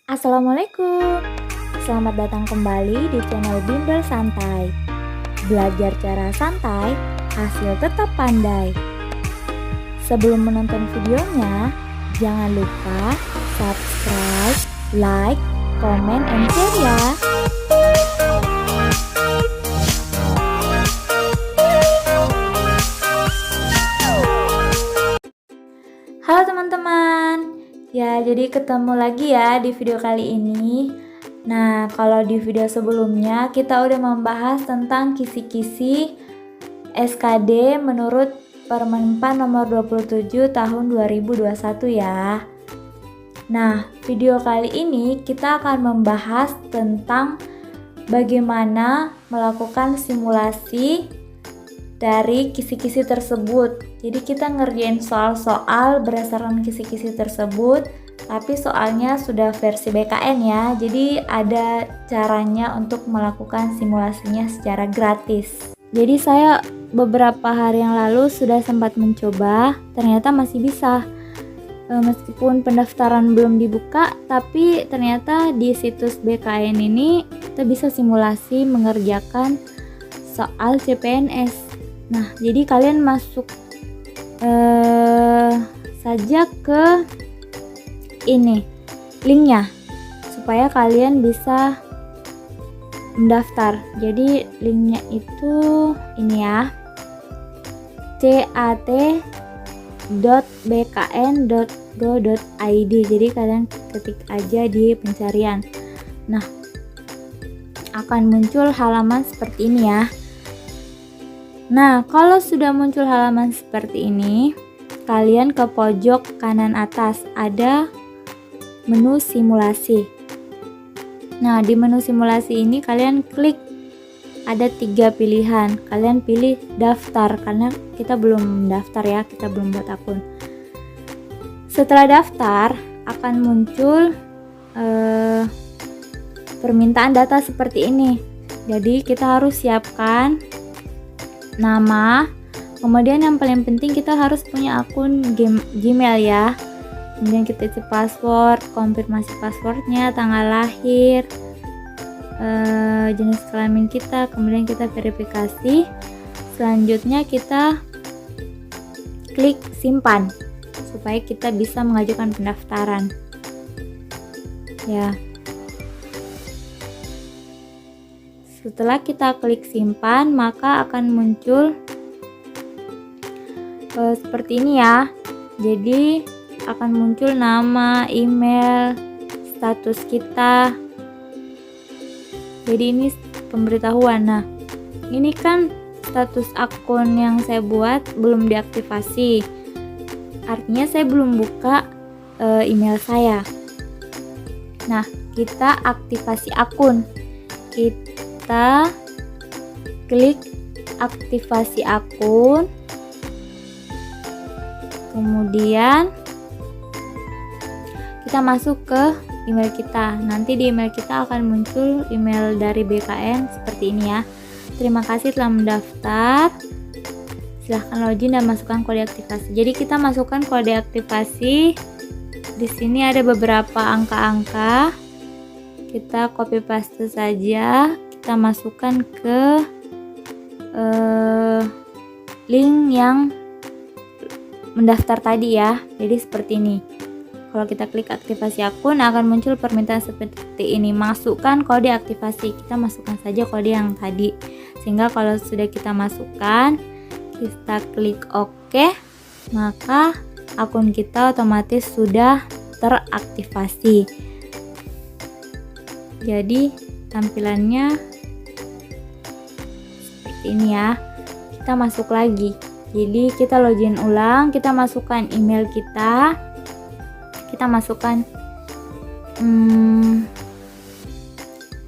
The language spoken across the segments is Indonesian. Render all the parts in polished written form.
Assalamualaikum. Selamat datang kembali di channel Bimbel Santai. Belajar cara santai, hasil tetap pandai. Sebelum menonton videonya, jangan lupa subscribe, like, comment, and share ya. Halo teman-teman. Ya, jadi ketemu lagi ya di video kali ini. Nah, kalau di video sebelumnya kita udah membahas tentang kisi-kisi SKD menurut Permenpan nomor 27 tahun 2021 ya. Nah, video kali ini kita akan membahas tentang bagaimana melakukan simulasi dari kisi-kisi tersebut. Jadi kita ngerjain soal-soal berdasarkan kisi-kisi tersebut, tapi soalnya sudah versi BKN ya. Jadi ada caranya untuk melakukan simulasinya secara gratis. Jadi saya beberapa hari yang lalu sudah sempat mencoba, ternyata masih bisa. Meskipun pendaftaran belum dibuka, tapi ternyata di situs BKN ini kita bisa simulasi mengerjakan soal CPNS. Nah, jadi kalian masuk saja ke ini linknya supaya kalian bisa mendaftar. Jadi linknya itu ini ya, cat.bkn.go.id. Jadi kalian ketik aja di pencarian. Nah, akan muncul halaman seperti ini ya. Nah, kalau sudah muncul halaman seperti ini, kalian ke pojok kanan atas ada menu simulasi. Nah, di menu simulasi ini kalian klik, ada 3 pilihan. Kalian pilih daftar karena kita belum daftar ya, kita belum buat akun. Setelah daftar akan muncul permintaan data seperti ini. Jadi kita harus siapkan nama, kemudian yang paling penting kita harus punya akun Gmail ya. Kemudian kita isi password, konfirmasi passwordnya, tanggal lahir, jenis kelamin kita, kemudian kita verifikasi. Selanjutnya kita klik simpan supaya kita bisa mengajukan pendaftaran ya. Setelah kita klik simpan, maka akan muncul seperti ini ya. Jadi akan muncul nama, email, status kita. Jadi ini pemberitahuan. Nah, ini kan status akun yang saya buat belum diaktifasi. Artinya saya belum buka email saya. Nah, kita aktifasi akun. Kita klik aktivasi akun, kemudian kita masuk ke email kita. Nanti di email kita akan muncul email dari BKN seperti ini ya. Terima kasih telah mendaftar, silahkan login dan masukkan kode aktivasi. Jadi kita masukkan kode aktivasi. Di sini ada beberapa angka-angka, kita copy paste saja. Kita masukkan ke link yang mendaftar tadi ya. Jadi seperti ini. Kalau kita klik aktivasi akun akan muncul permintaan seperti ini. Masukkan kode aktivasi. Kita masukkan saja kode yang tadi. Sehingga kalau sudah kita masukkan, kita klik OK, maka akun kita otomatis sudah teraktivasi. Jadi tampilannya seperti ini ya. Kita masuk lagi. Jadi kita login ulang, kita masukkan email kita. Kita masukkan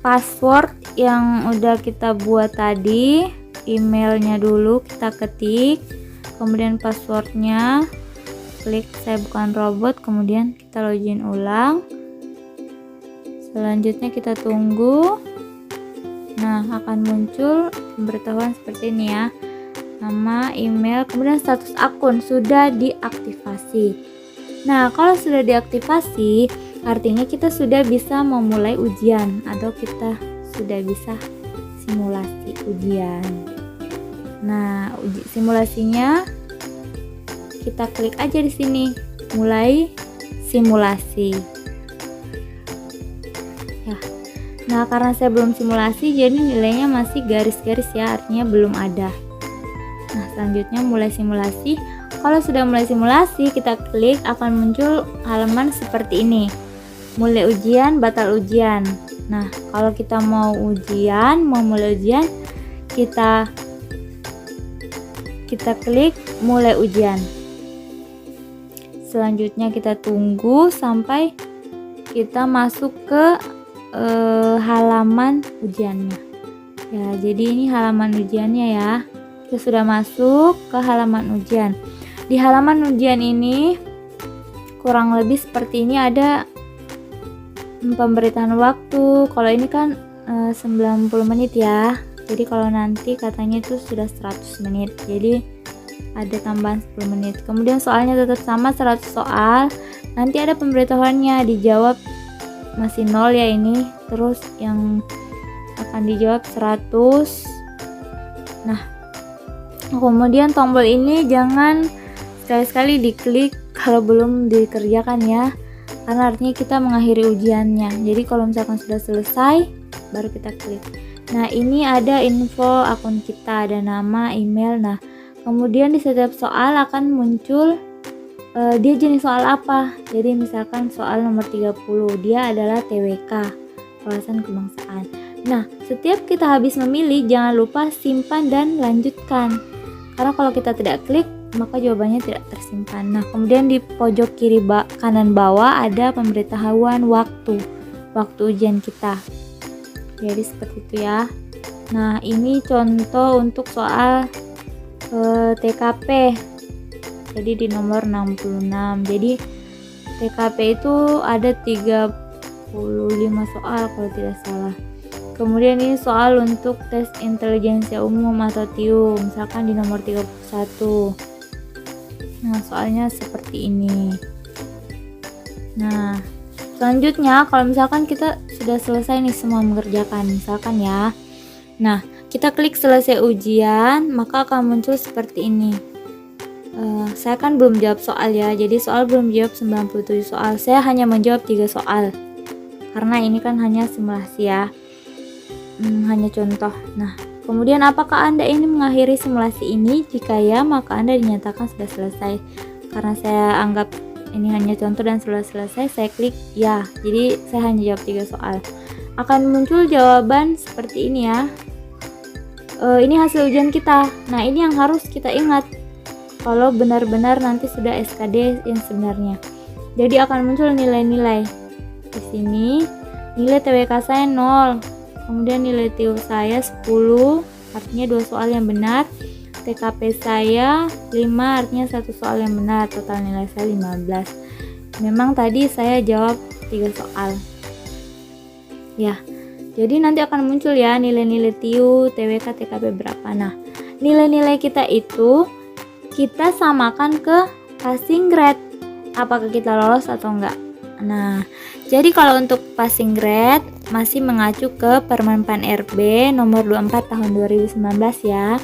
password yang udah kita buat tadi. Emailnya dulu kita ketik, kemudian passwordnya, klik saya bukan robot, kemudian kita login ulang. Selanjutnya kita tunggu. Nah, akan muncul pemberitahuan seperti ini ya. Nama, email, kemudian status akun sudah diaktifasi. Nah, kalau sudah diaktifasi, artinya kita sudah bisa memulai ujian atau kita sudah bisa simulasi ujian. Nah, simulasinya kita klik aja di sini, mulai simulasi. Ya. Nah, karena saya belum simulasi, jadi nilainya masih garis-garis ya, artinya belum ada. Nah, selanjutnya mulai simulasi. Kalau sudah mulai simulasi, kita klik, akan muncul halaman seperti ini. Mulai ujian, batal ujian. Nah, kalau kita mau mulai ujian, kita klik mulai ujian. Selanjutnya kita tunggu sampai kita masuk ke halaman ujiannya. Ya, jadi ini halaman ujiannya ya. Kita sudah masuk ke halaman ujian. Di halaman ujian ini kurang lebih seperti ini, ada pemberitahuan waktu. Kalau ini kan 90 menit ya. Jadi kalau nanti katanya itu sudah 100 menit. Jadi ada tambahan 10 menit. Kemudian soalnya tetap sama 100 soal. Nanti ada pemberitahuannya, dijawab masih 0 ya ini. Terus yang akan dijawab 100. Nah, kemudian tombol ini jangan sekali-sekali diklik kalau belum dikerjakan ya, karena artinya kita mengakhiri ujiannya. Jadi kalau misalkan sudah selesai baru kita klik. Nah, ini ada info akun kita, ada nama, email. Nah, kemudian di setiap soal akan muncul dia jenis soal apa. Jadi misalkan soal nomor 30, dia adalah TWK, wawasan kebangsaan. Nah, setiap kita habis memilih, jangan lupa simpan dan lanjutkan. Karena kalau kita tidak klik, maka jawabannya tidak tersimpan. Nah, kemudian di pojok kiri kanan bawah ada pemberitahuan waktu ujian kita. Jadi seperti itu ya. Nah, ini contoh untuk soal TKP. Jadi di nomor 66. Jadi TKP itu ada 35 soal kalau tidak salah. Kemudian ini soal untuk tes intelijensia umum atau TIU, misalkan di nomor 31. Nah, soalnya seperti ini. Nah, selanjutnya kalau misalkan kita sudah selesai nih semua mengerjakan, misalkan ya. Nah, kita klik selesai ujian, maka akan muncul seperti ini. Saya kan belum jawab soal ya, jadi soal belum jawab 97 soal. Saya hanya menjawab 3 soal. Karena ini kan hanya simulasi ya. Hanya contoh. Nah, kemudian apakah Anda ingin mengakhiri simulasi ini? Jika ya, maka Anda dinyatakan sudah selesai. Karena saya anggap ini hanya contoh dan sudah selesai, saya klik ya. Jadi saya hanya jawab 3 soal. Akan muncul jawaban seperti ini ya. Ini hasil ujian kita. Nah, ini yang harus kita ingat kalau benar-benar nanti sudah SKD yang sebenarnya. Jadi akan muncul nilai-nilai. Di sini nilai TWK saya 0. Kemudian nilai TIU saya 10, artinya 2 soal yang benar. TKP saya 5, artinya 1 soal yang benar. Total nilai saya 15. Memang tadi saya jawab 3 soal. Ya, jadi nanti akan muncul ya nilai-nilai TIU, TWK, TKP berapa. Nah, nilai-nilai kita itu kita samakan ke passing grade. Apakah kita lolos atau enggak? Nah, jadi kalau untuk passing grade masih mengacu ke Permen PAN RB nomor 24 tahun 2019 ya.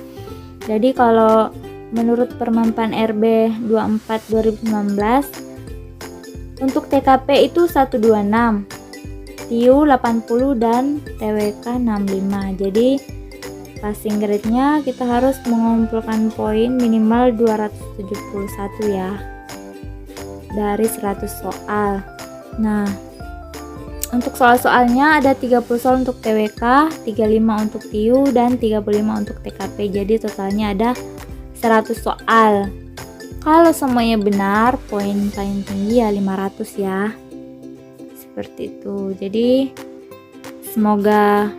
Jadi kalau menurut Permen PAN RB 24 2019 untuk TKP itu 126, TIU 80 dan TWK 65. Jadi passing grade-nya kita harus mengumpulkan poin minimal 271 ya dari 100 soal. Nah, untuk soal-soalnya ada 30 soal untuk TWK, 35 untuk TIU, dan 35 untuk TKP. Jadi totalnya ada 100 soal. Kalau semuanya benar, poin paling tinggi ya 500 ya. Seperti itu. Jadi semoga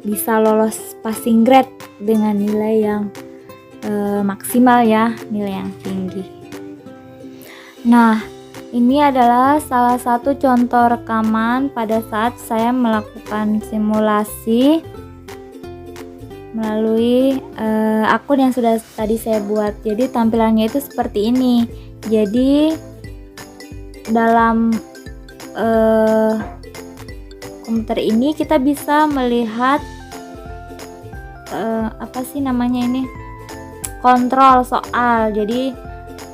bisa lolos passing grade dengan nilai yang maksimal ya, nilai yang tinggi. Nah, ini adalah salah satu contoh rekaman pada saat saya melakukan simulasi melalui akun yang sudah tadi saya buat. Jadi tampilannya itu seperti ini. Jadi dalam komputer ini kita bisa melihat kontrol soal. Jadi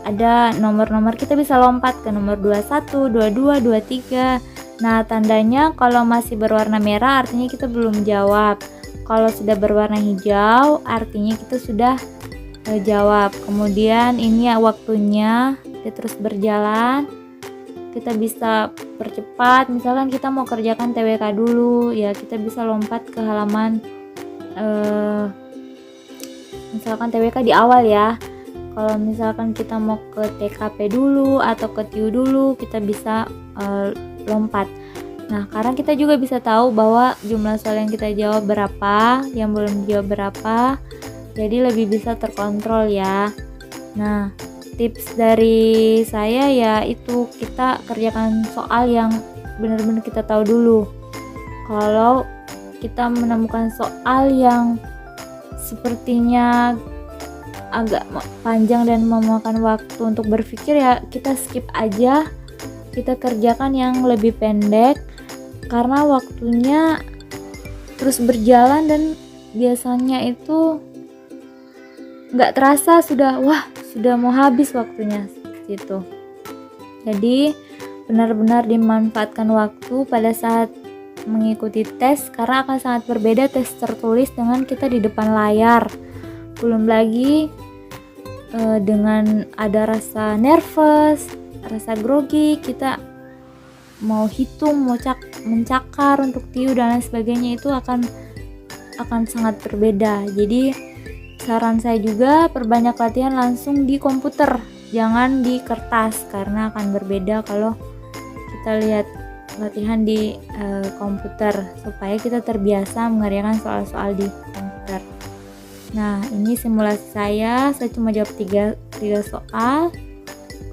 ada nomor-nomor, kita bisa lompat ke nomor 21, 22, 23. Nah, tandanya kalau masih berwarna merah artinya kita belum jawab. Kalau sudah berwarna hijau artinya kita sudah jawab. Kemudian ini ya waktunya, kita terus berjalan. Kita bisa percepat, misalkan kita mau kerjakan TWK dulu, ya kita bisa lompat ke halaman misalkan TWK di awal ya. Kalau misalkan kita mau ke TKP dulu atau ke TIU dulu, kita bisa lompat. Nah, karena kita juga bisa tahu bahwa jumlah soal yang kita jawab berapa, yang belum dijawab berapa, jadi lebih bisa terkontrol ya. Nah, tips dari saya ya itu, kita kerjakan soal yang benar-benar kita tahu dulu. Kalau kita menemukan soal yang sepertinya agak panjang dan memakan waktu untuk berpikir, ya kita skip aja, kita kerjakan yang lebih pendek karena waktunya terus berjalan dan biasanya itu nggak terasa sudah mau habis waktunya gitu. Jadi benar-benar dimanfaatkan waktu pada saat mengikuti tes, karena akan sangat berbeda tes tertulis dengan kita di depan layar. Belum lagi dengan ada rasa nervous, rasa grogi, kita mau hitung, mau mencakar untuk TIU dan lain sebagainya, itu akan sangat berbeda. Jadi saran saya juga perbanyak latihan langsung di komputer, jangan di kertas, karena akan berbeda kalau kita lihat latihan di komputer, supaya kita terbiasa mengerjakan soal-soal di komputer. Nah, ini simulasi saya cuma jawab 3 soal,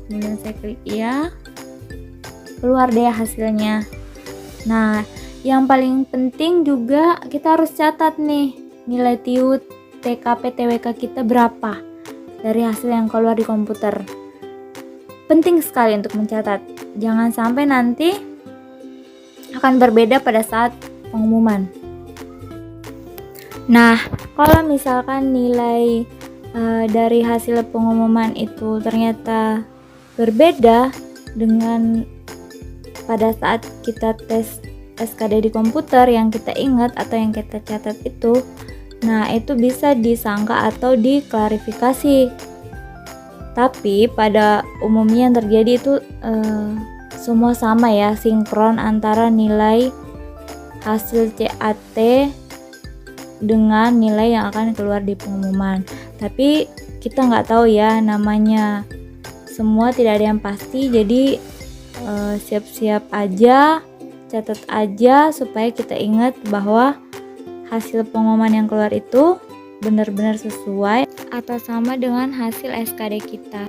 kemudian saya klik iya, keluar deh hasilnya. Nah, yang paling penting juga kita harus catat nih nilai TIU, TKP, TWK kita berapa dari hasil yang keluar di komputer. Penting sekali untuk mencatat, jangan sampai nanti akan berbeda pada saat pengumuman. Nah, kalau misalkan nilai dari hasil pengumuman itu ternyata berbeda dengan pada saat kita tes SKD di komputer yang kita ingat atau yang kita catat itu, nah itu bisa disangka atau diklarifikasi. Tapi pada umumnya yang terjadi itu semua sama ya, sinkron antara nilai hasil CAT dengan nilai yang akan keluar di pengumuman. Tapi kita nggak tahu ya, namanya semua tidak ada yang pasti. Jadi siap-siap aja, catat aja supaya kita ingat bahwa hasil pengumuman yang keluar itu benar-benar sesuai atau sama dengan hasil SKD kita.